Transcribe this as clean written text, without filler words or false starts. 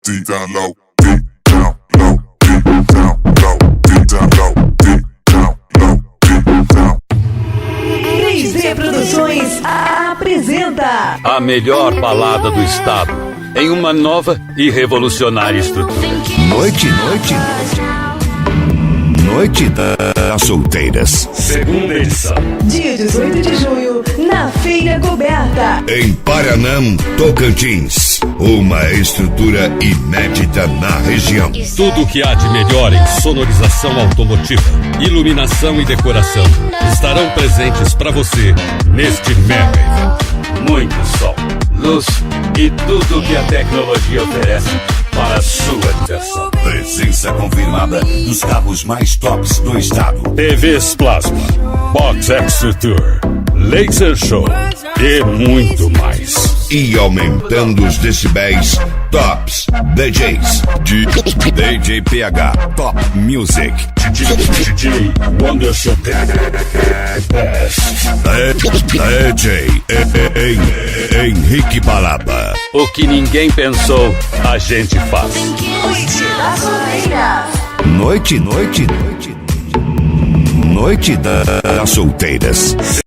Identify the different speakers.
Speaker 1: deep down low, deep down low, deep down low, deep down low, deep down low, deep down.
Speaker 2: 3D Produções apresenta
Speaker 3: a melhor balada do estado em uma nova e revolucionária estrutura.
Speaker 4: Noite das Solteiras.
Speaker 3: Segunda edição.
Speaker 2: dia 18 de junho, na Feira Coberta,
Speaker 4: Em Paranã, Tocantins. Uma estrutura inédita na região.
Speaker 3: Tudo o que há de melhor em sonorização automotiva, iluminação e decoração estarão presentes para você neste mega evento. Muito sol, luz e tudo o que a tecnologia oferece para a sua diversão.
Speaker 4: Presença confirmada dos carros mais tops do estado.
Speaker 3: TVs Plasma, Box Extra Tour, Laser Show e muito mais.
Speaker 4: E aumentando os decibéis, Tops DJs de DJ PH Top Music.
Speaker 3: DJ Wondershop
Speaker 4: DJ Henrique Balaba.
Speaker 3: O que ninguém pensou, a gente faz.
Speaker 2: Noite das Solteiras.
Speaker 4: Noite das Solteiras.